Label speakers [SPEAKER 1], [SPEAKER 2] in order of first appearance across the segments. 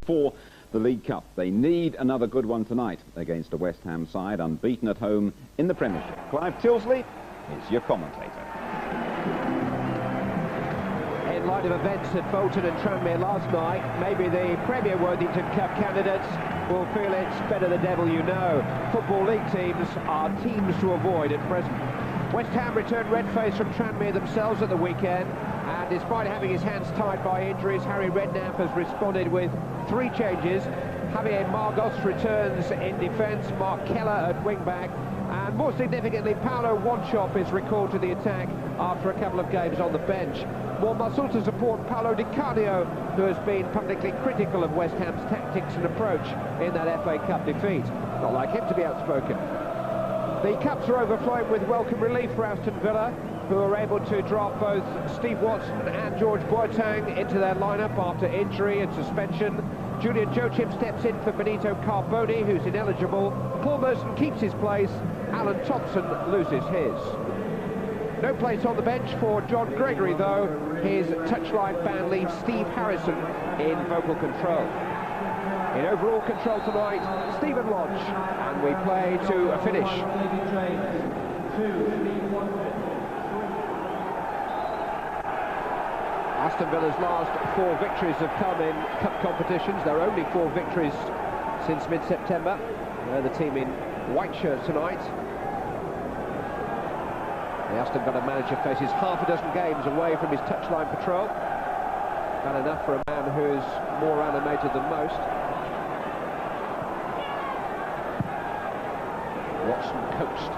[SPEAKER 1] For the League Cup. They need another good one tonight against a West Ham side unbeaten at home in the Premiership. Clive Tilsley is your commentator.
[SPEAKER 2] In light of events at Bolton and Tranmere last night, maybe the Premier Worthington Cup candidates will feel it's better the devil you know. Football League teams are teams to avoid at present. West Ham returned red-faced from Tranmere themselves at the weekend, and despite having his hands tied by injuries, Harry Redknapp has responded with 3 changes. Javier Margos returns in defence, Mark Keller at wing-back, and more significantly, Paulo Wanchop is recalled to the attack after a couple of games on the bench. More muscle to support Paulo Di Canio, who has been publicly critical of West Ham's tactics and approach in that FA Cup defeat. Not like him to be outspoken. The Cups are overflowing with welcome relief for Aston Villa, who are able to drop both Steve Watson and George Boateng into their lineup after injury and suspension. Julian Joachim steps in for Benito Carboni, who's ineligible. Paul Merson keeps his place. Alan Thompson loses his. No place on the bench for John Gregory, though. His touchline ban leaves Steve Harrison in vocal control. In overall control tonight, Stephen Lodge, and we play to a finish. Aston Villa's last 4 victories have come in cup competitions. There are only 4 victories since mid-September. They're the team in white shirts tonight. The Aston Villa manager faces half a dozen games away from his touchline patrol. Bad enough for a man who's more animated than most. Watson coached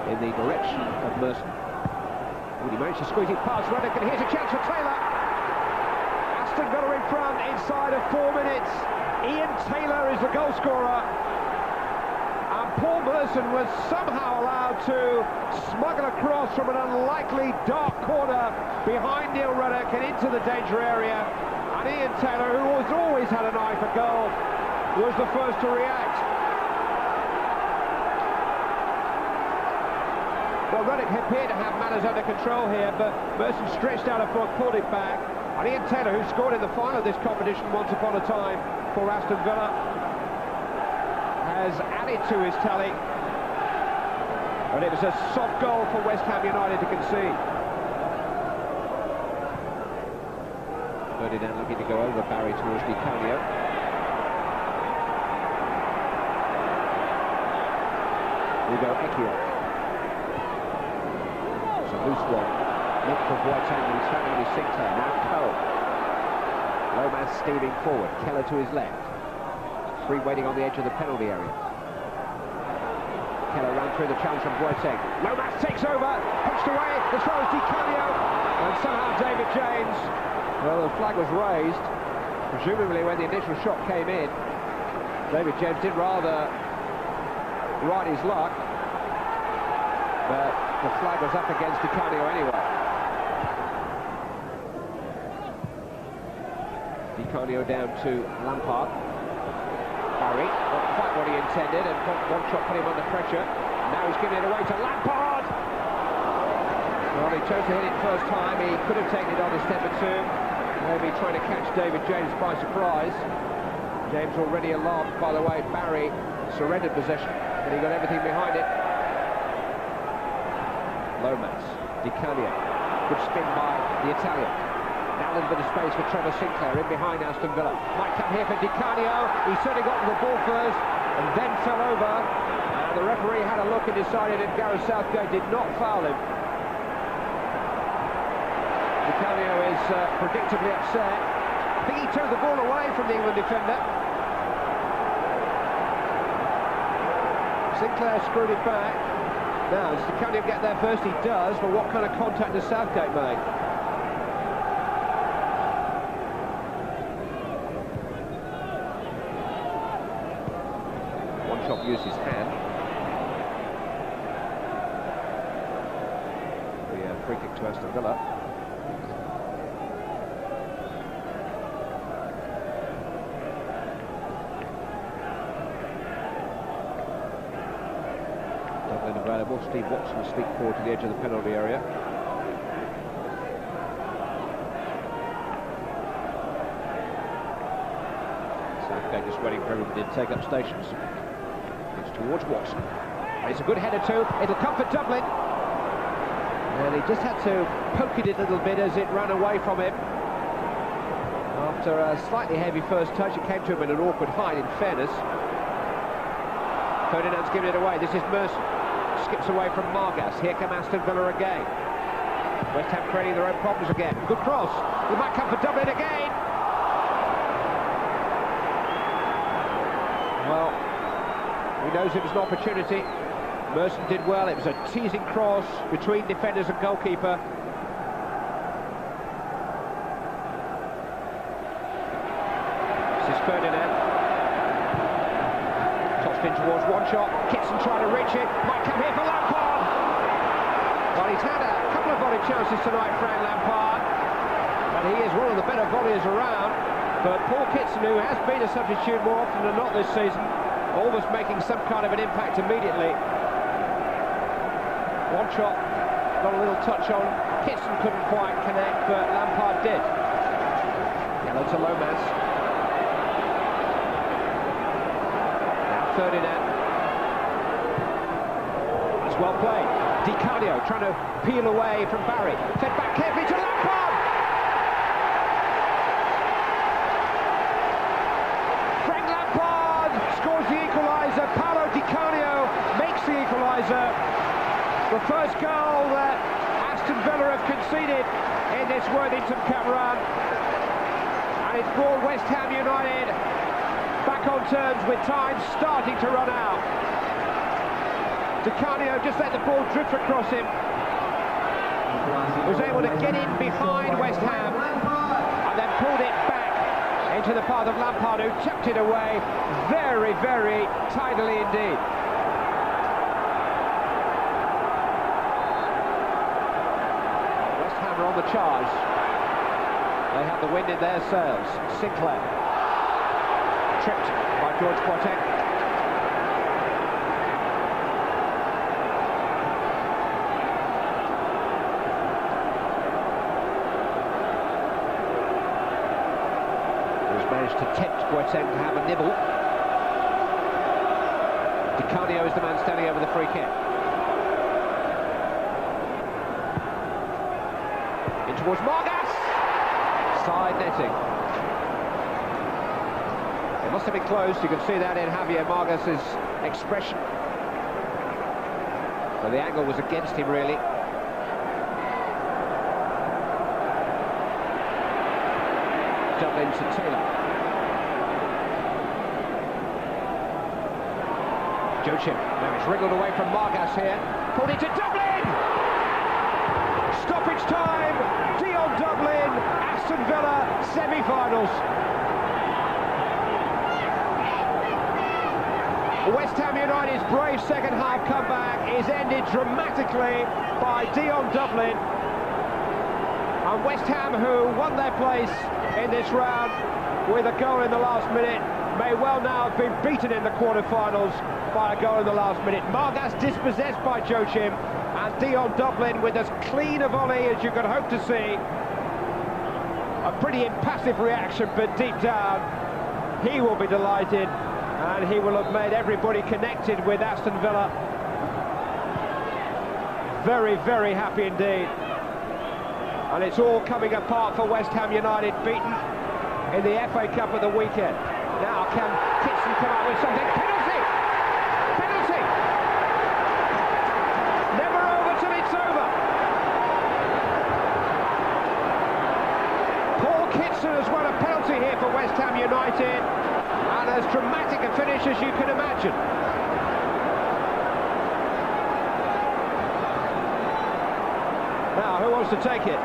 [SPEAKER 2] in the direction of Merson. Would he manage to squeeze it past Redknapp, and here's a chance for Taylor. Aston Villa in front inside of 4 minutes. Ian Taylor is the goal scorer. And Paul Merson was somehow allowed to smuggle across from an unlikely dark corner behind Neil Redknapp and into the danger area. And Ian Taylor, who has always had an eye for goal, was the first to react. Well, Redknapp appeared to have matters under control here, but Merson stretched out a foot, pulled it back. And Ian Taylor, who scored in the final of this competition once upon a time for Aston Villa, has added to his tally. But it was a soft goal for West Ham United to concede. Ferdinand looking to go over Barry towards Di Canio. Hugo Ekiel. It's a loose one. Look for Boateng, he's found on his Sinclair. Now Cole. Lomas steaming forward. Keller to his left. 3 waiting on the edge of the penalty area. Keller ran through the challenge from Boateng. Lomas takes over, pushed away as far as Di Canio, and somehow David James. Well, the flag was raised, presumably when the initial shot came in. David James did rather ride his luck, but the flag was up against Di Canio anyway. Di Canio down to Lampard. Barry, not quite what he intended, and one shot put him under pressure. Now he's giving it away to Lampard. Well, he chose to hit it first time. He could have taken it on his step or 2. Maybe trying to catch David James by surprise. James already alarmed, by the way. Barry surrendered possession, but he got everything behind it. Lomas, Di Canio, good spin by the Italian. Now a little bit of space for Trevor Sinclair in behind Aston Villa. Might come here for Di Canio. He certainly got to the ball first and then fell over. And the referee had a look and decided that Gareth Southgate did not foul him. Di Canio is predictably upset. I think he took the ball away from the England defender. Sinclair screwed it back. Now, does Di Canio get there first? He does, but what kind of contact does Southgate make? Wanchop used his hand. The free kick to Aston Villa. Dublin available. Steve Watson will speak forward to the edge of the penalty area. Southgate just waiting for everybody to take up stations. It's towards Watson. It's a good header too. It'll come for Dublin. And he just had to poke it a little bit as it ran away from him. After a slightly heavy first touch, it came to him at an awkward height, in fairness. Ferdinand's giving it away. This is Merson. Skips away from Margas. Here come Aston Villa again. West Ham creating their own problems again. Good cross. It might come for Dublin again. Well, he knows it was an opportunity. Merson did well. It was a teasing cross between defenders and goalkeeper. This is Ferdinand. Tossed in towards one shot. Kitson trying to reach it. Might come here for Lampard. Well, he's had a couple of volley chances tonight, Frank Lampard. And he is one of the better volleyers around. But Paul Kitson, who has been a substitute more often than not this season, almost making some kind of an impact immediately. One shot, got a little touch on. Kitson couldn't quite connect, but Lampard did. Yellow to Lomas. Now Ferdinand. It's well played. Di Canio trying to peel away from Barry. Fed back carefully to Lampard. Frank Lampard scores the equaliser. Paolo Di Canio makes the equaliser. The first goal that Aston Villa have conceded in this Worthington Cup run. And it's brought West Ham United back on terms with time starting to run out. Di Canio just let the ball drift across him. Was able to get in behind West Ham and then pulled it back into the path of Lampard, who chucked it away very, very tidily indeed. On the charge. They have the wind in their sails. Sinclair. Tripped by George Boateng. He's managed to tempt Boateng to have a nibble. Di Canio is the man standing over the free kick. Towards Margas. Side netting. It must have been close. You can see that in Javier Margas's expression. So the angle was against him, really. Dublin to Taylor. Joachim. Now it's wriggled away from Margas here. Pulled into Dublin. Stoppage time. Dublin, Aston Villa, semi-finals. West Ham United's brave second-half comeback is ended dramatically by Dion Dublin. And West Ham, who won their place in this round with a goal in the last minute, may well now have been beaten in the quarter-finals by a goal in the last minute. Margas dispossessed by Joachim, and Dion Dublin with as clean a volley as you could hope to see. A pretty impassive reaction, but deep down, he will be delighted, and he will have made everybody connected with Aston Villa very, very happy indeed. And it's all coming apart for West Ham United, beaten in the FA Cup at the weekend. Now can Kitson come up with something? Penalty! Penalty! Never over till it's over. Paul Kitson has won a penalty here for West Ham United, and as dramatic a finish as you can imagine. Now, who wants to take it?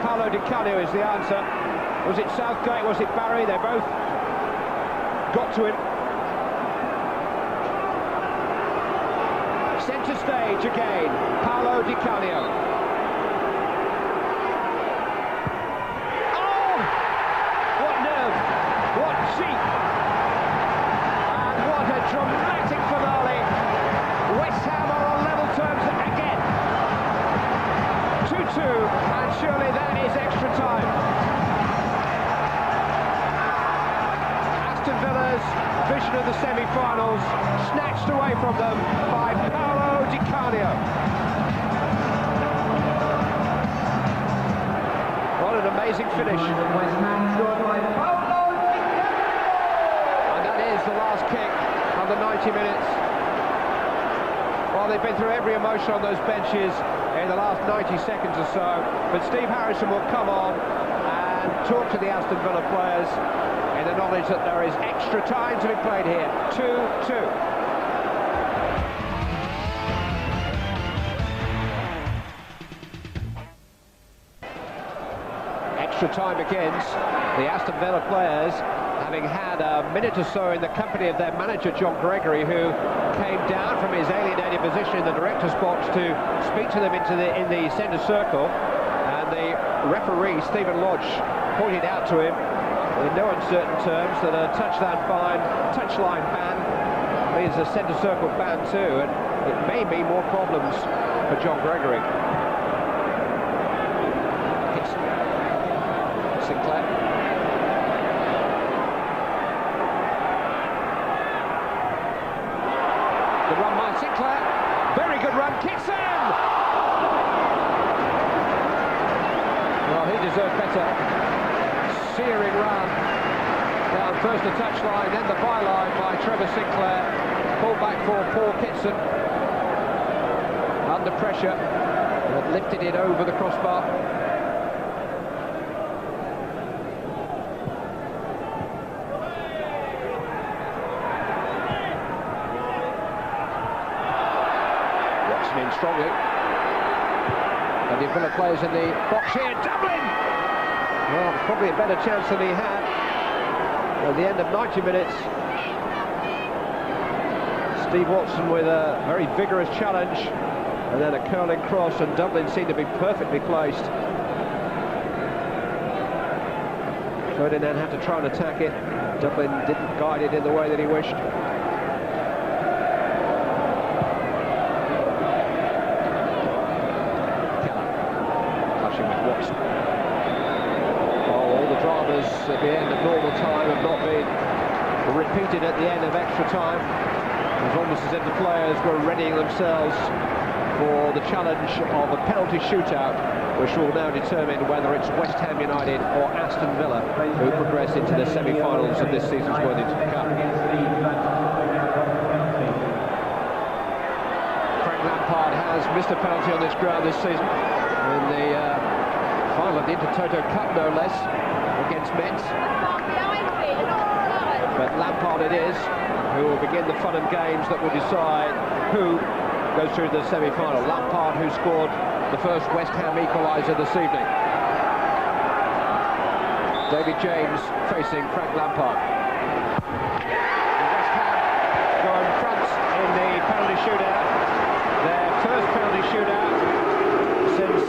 [SPEAKER 2] Paolo Di Canio is the answer. Was it Southgate? Was it Barry? They both got to him. Centre stage again. Paolo Di Canio. Oh! What nerve! What cheek! And what a dramatic finale. West Ham are on level terms again. 2-2, and surely that is extra time. Villa's vision of the semi-finals snatched away from them by Paolo Di Canio. What an amazing finish. And that is the last kick of the 90 minutes. Well, they've been through every emotion on those benches in the last 90 seconds or so, but Steve Harrison will come on and talk to the Aston Villa players in the knowledge that there is extra time to be played here. 2-2. Extra time begins. The Aston Villa players, having had a minute or so in the company of their manager John Gregory, who came down from his alienated position in the director's box to speak to them in the centre circle, and the referee Stephen Lodge pointed out to him in no uncertain terms that a touchline ban means a centre circle ban too, and it may mean more problems for John Gregory. Sinclair. The run by Sinclair. Very good run. Kicks in! Well, he deserved better. Searing run. Down first the touchline, then the byline by Trevor Sinclair. Pulled back for Paul Kitson. Under pressure. But lifted it over the crossbar. In strongly. And the Villa players in the box here. Dublin! Well, probably a better chance than he had at the end of 90 minutes. Steve Watson with a very vigorous challenge, and then a curling cross, and Dublin seemed to be perfectly placed. Ferdinand had to try and attack it. Dublin didn't guide it in the way that he wished. At the end of normal time have not been repeated at the end of extra time. It was almost as if the players were readying themselves for the challenge of a penalty shootout, which will now determine whether it's West Ham United or Aston Villa who progress into the semi-finals of this season's Worthington Cup. Frank Lampard has missed a penalty on this ground this season in the final of the Intertoto Cup, no less, against Metz. But Lampard it is who will begin the fun and games that will decide who goes through the semi-final. Lampard, who scored the first West Ham equaliser this evening. David James facing Frank Lampard. West Ham go in front in the penalty shootout. Their first penalty shootout since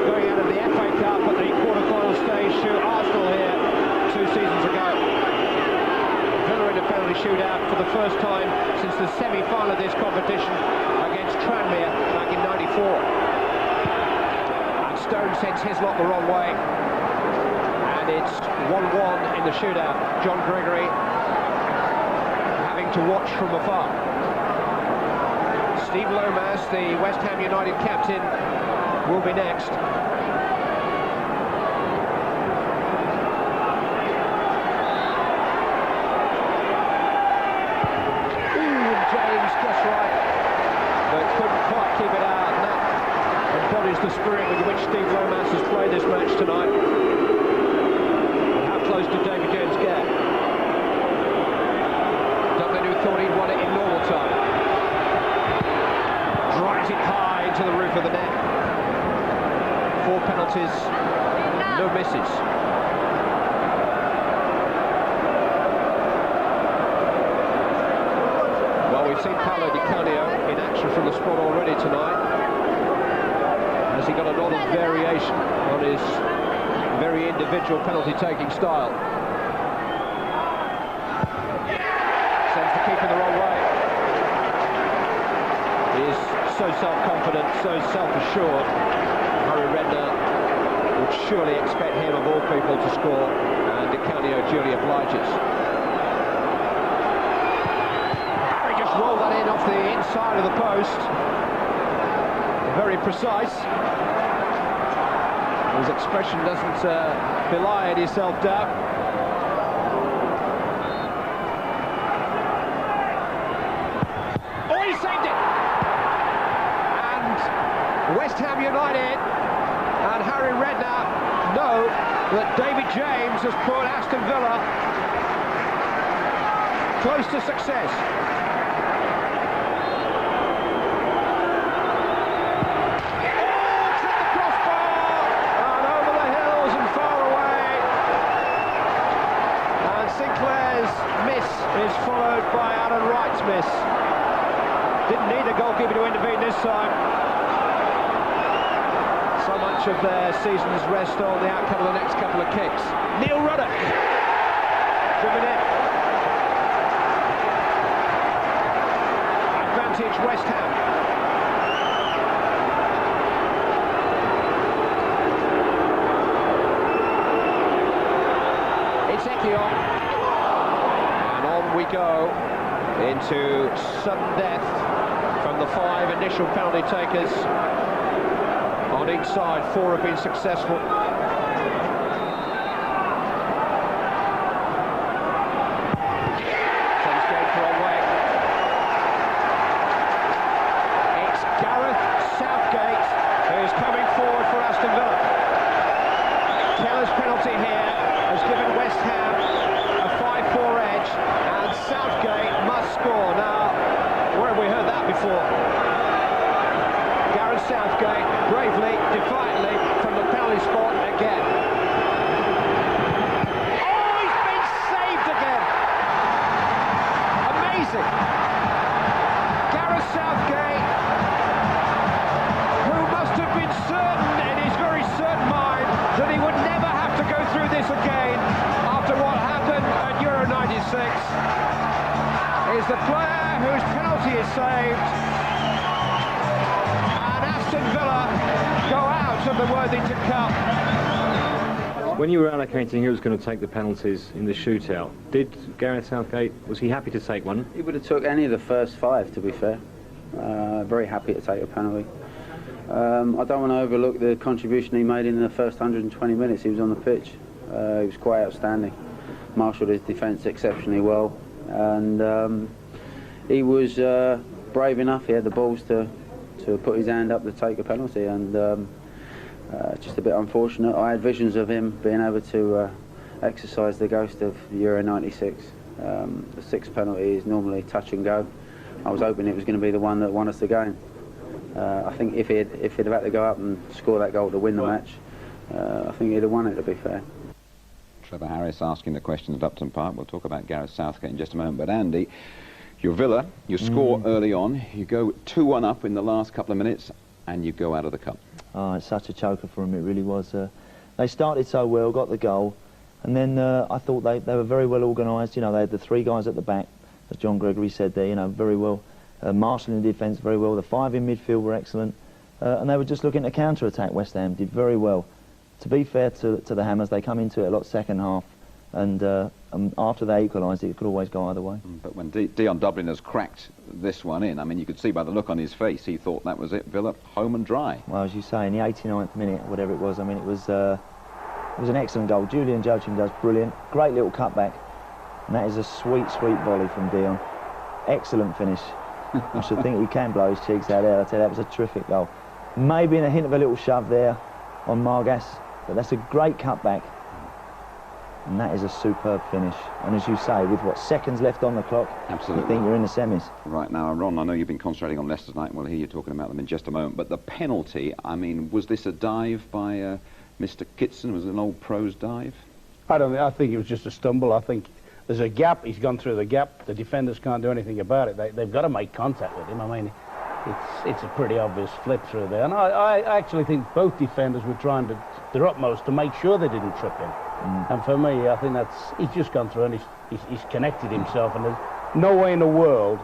[SPEAKER 2] going out of the FA Cup at the quarter-final stage to Arsenal here 2 seasons ago. Villa in a penalty shootout for the first time since the semi-final of this competition against Tranmere back in '94. And Stone sends his lot the wrong way. And it's 1-1 in the shootout. John Gregory having to watch from afar. Steve Lomas, the West Ham United captain, will be next. James just right, but couldn't quite keep it out, and that embodies the spirit with which Steve Lomas has played this match tonight. And how close did David James get? Dublin, who thought he'd won it in normal time, drives it high into the roof of the net. 4 penalties, no misses. We've seen Paolo Di Canio in action from the spot already tonight. Has he got another variation on his very individual penalty-taking style? Sends the keeper the wrong way. He is so self-confident, so self-assured. Harry Redknapp would surely expect him, of all people, to score, and Di Canio duly obliges. the inside of the post. Very precise. His expression doesn't belie any self-doubt. Oh, he saved it! And West Ham United and Harry Redknapp know that David James has put Aston Villa close to success. Is followed by Alan Wright's miss. Didn't need the goalkeeper to intervene this time. So much of their seasons rest on the outcome of the next couple of kicks. Neil Ruddock, driven in. Advantage West Ham. It's Ekion. We go into sudden death from the 5 initial penalty takers on each side. 4 have been successful. Things going for a way. It's Gareth Southgate who's coming forward for Aston Villa. Keller's penalty here has given West Ham a 5-4 edge. Southgate must score. Now, where have we heard that before? Gareth Southgate, bravely, defiantly, from the penalty spot again. Oh, he's been saved again! Amazing! Gareth Southgate, who must have been certain, in his very certain mind, that he would never have to go through this again after what happened at Euro 96. Is the player whose penalty is saved, and Aston Villa go out of the Worthington Cup.
[SPEAKER 3] When you were allocating who was going to take the penalties in the shootout, did Gareth Southgate, was he happy to take one?
[SPEAKER 4] He would have took any of the first 5, to be fair. Very happy to take a penalty. I don't want to overlook the contribution he made in the first 120 minutes he was on the pitch. He was quite outstanding. Marshalled his defence exceptionally well. And he was brave enough. He had the balls to put his hand up to take a penalty, and just a bit unfortunate. I had visions of him being able to exercise the ghost of Euro 96. The 6th penalty is normally touch and go. I was hoping it was going to be the one that won us the game. I think if he'd have had to go up and score that goal to win the match, I think he'd have won it, to be fair.
[SPEAKER 1] Trevor Harris asking the question at Upton Park. We'll talk about Gareth Southgate in just a moment. But Andy, you're Villa, you score early on, you go 2-1 up in the last couple of minutes, and you go out of the cup.
[SPEAKER 5] Oh, it's such a choker for them, it really was. They started so well, got the goal, and then I thought they were very well organised. You know, they had the 3 guys at the back, as John Gregory said there, you know, very well. Marshall in the defence very well, the 5 in midfield were excellent, and they were just looking to counter-attack. West Ham did very well. To be fair to the Hammers, they come into it a lot second half, and after they equalised it could always go either way.
[SPEAKER 1] But when Dion Dublin has cracked this one in, I mean, you could see by the look on his face, he thought that was it, Villa home and dry.
[SPEAKER 5] Well, as you say, in the 89th minute, whatever it was, I mean, it was an excellent goal. Julian Joachim does brilliant, great little cutback, and that is a sweet, sweet volley from Dion. Excellent finish. I should think he can blow his cheeks out there. I tell you, that was a terrific goal. Maybe in a hint of a little shove there on Margas, but that's a great cutback. And that is a superb finish. And as you say, with what, seconds left on the clock,
[SPEAKER 1] absolutely,
[SPEAKER 5] I think you're in the semis.
[SPEAKER 1] Right now, Ron, I know you've been concentrating on Leicester tonight, and we'll hear you talking about them in just a moment. But the penalty, I mean, was this a dive by Mr. Kitson? Was it an old pro's dive?
[SPEAKER 6] I think it was just a stumble. I think there's a gap. He's gone through the gap. The defenders can't do anything about it. They've got to make contact with him. I mean, it's a pretty obvious flip through there. And I actually think both defenders were trying to their utmost to make sure they didn't trip him. And for me, I think he's just gone through and he's connected himself, and there's no way in the world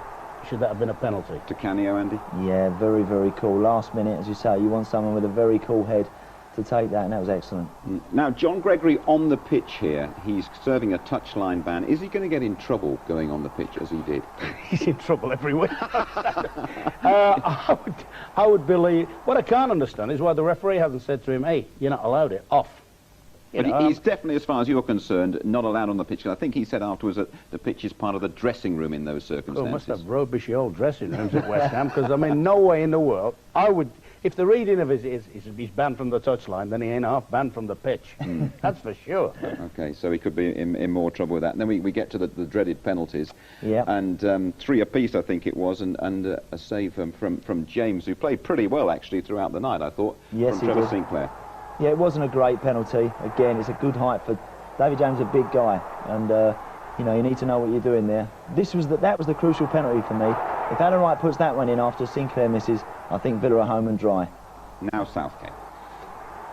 [SPEAKER 6] should that have been a penalty.
[SPEAKER 1] To Canio, Andy?
[SPEAKER 5] Yeah, very, very cool. Last minute, as you say, you want someone with a very cool head. to take that, and that was excellent.
[SPEAKER 1] Now, John Gregory on the pitch here, he's serving a touchline ban. Is he going to get in trouble going on the pitch as he did?
[SPEAKER 6] He's in trouble every week. I would believe, what I can't understand is why the referee hasn't said to him, hey, you're not allowed it, off.
[SPEAKER 1] But he's definitely, as far as you're concerned, not allowed on the pitch. I think he said afterwards that the pitch is part of the dressing room in those circumstances.
[SPEAKER 6] Well, must have rubbishy old dressing rooms at West Ham, because, I mean, no way in the world. I would, if the reading of it is he's banned from the touchline, then he ain't half banned from the pitch. That's for sure.
[SPEAKER 1] Okay, so he could be in more trouble with that. And then we get to the dreaded penalties.
[SPEAKER 5] Yeah.
[SPEAKER 1] And 3 apiece, I think it was, and a save from James, who played pretty well, actually, throughout the night, I thought,
[SPEAKER 5] yes,
[SPEAKER 1] from Trevor Sinclair.
[SPEAKER 5] Yeah, it wasn't a great penalty. Again, it's a good height for David James, a big guy, and you know, you need to know what you're doing there. That was the crucial penalty for me. If Alan Wright puts that one in after Sinclair misses, I think Villa are home and dry.
[SPEAKER 1] Now Southgate.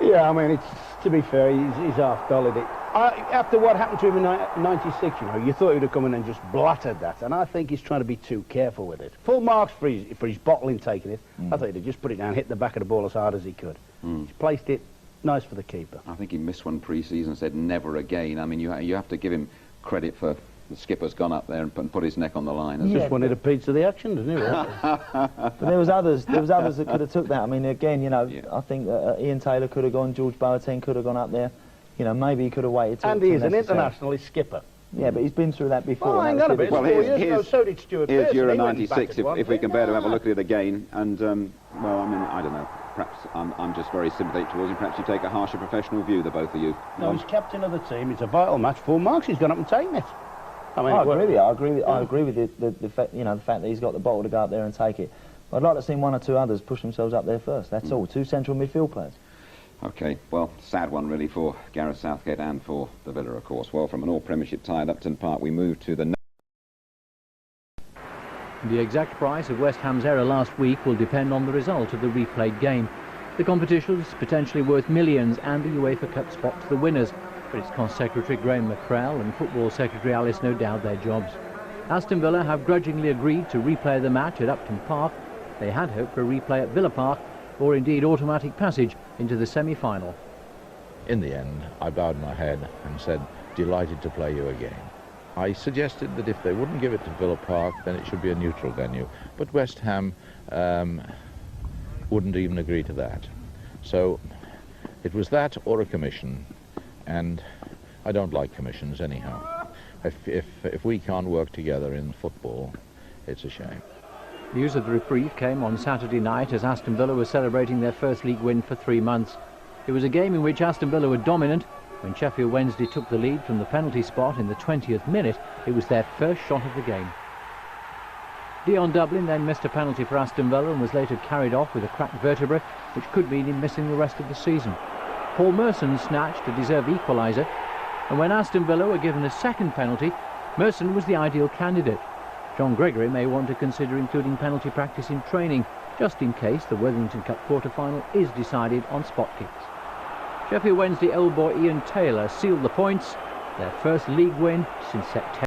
[SPEAKER 6] Yeah, I mean, to be fair, he's half-dollied it. After what happened to him in '96, you know, you thought he would have come in and just blattered that, and I think he's trying to be too careful with it. Full marks for his bottling taking it. I thought he'd just put it down, hit the back of the ball as hard as he could. He's placed it nice for the keeper.
[SPEAKER 1] I think he missed one pre-season, said never again. I mean, you have to give him credit for the skipper's gone up there and put his neck on the line.
[SPEAKER 6] He just wanted a piece of the action, didn't he?
[SPEAKER 5] But there was others that could have took that. I mean, again, you know, I think Ian Taylor could have gone, George Boateng could have gone up there. You know, maybe he could have waited till
[SPEAKER 6] And he is an international skipper.
[SPEAKER 5] Yeah, but he's been through that before.
[SPEAKER 6] Oh, hang on a bit.
[SPEAKER 1] Well,
[SPEAKER 6] so did Stuart
[SPEAKER 1] here's
[SPEAKER 6] Pearson.
[SPEAKER 1] Euro
[SPEAKER 6] He went
[SPEAKER 1] 96,
[SPEAKER 6] back at
[SPEAKER 1] if we can
[SPEAKER 6] one
[SPEAKER 1] bear to
[SPEAKER 6] thing.
[SPEAKER 1] have a look at it again. And, well, I mean, I don't know. Perhaps I'm just very sympathetic towards him. Perhaps you take a harsher professional view, the both of you.
[SPEAKER 6] No, he's captain of the team. It's a vital match. Full marks. He's gone up and taken it. I mean,
[SPEAKER 5] I agree with the fact, you know, the fact that he's got the bottle to go up there and take it. But I'd like to see 1 or 2 others push themselves up there first. That's all. 2 central midfield players.
[SPEAKER 1] OK, well, sad one really for Gareth Southgate and for the Villa, of course. Well, from an all-Premiership tie at Upton Park, we move to the...
[SPEAKER 7] The exact price of West Ham's error last week will depend on the result of the replayed game. The competition is potentially worth millions and the UEFA Cup spot to the winners, but its cost Secretary Graham McCrell and Football Secretary Ellis no doubt their jobs. Aston Villa have grudgingly agreed to replay the match at Upton Park. They had hoped for a replay at Villa Park, or indeed automatic passage into the semi-final.
[SPEAKER 8] In the end, I bowed my head and said, delighted to play you again. I suggested that if they wouldn't give it to Villa Park, then it should be a neutral venue. But West Ham wouldn't even agree to that. So it was that or a commission, and I don't like commissions anyhow. If we can't work together in football, it's a shame.
[SPEAKER 7] News of the reprieve came on Saturday night as Aston Villa were celebrating their first league win for 3 months. It was a game in which Aston Villa were dominant. When Sheffield Wednesday took the lead from the penalty spot in the 20th minute, it was their first shot of the game. Dion Dublin then missed a penalty for Aston Villa and was later carried off with a cracked vertebra, which could mean him missing the rest of the season. Paul Merson snatched a deserved equaliser, and when Aston Villa were given a second penalty, Merson was the ideal candidate. John Gregory may want to consider including penalty practice in training, just in case the Worthington Cup quarter-final is decided on spot kicks. Sheffield Wednesday old boy Ian Taylor sealed the points, their first league win since September.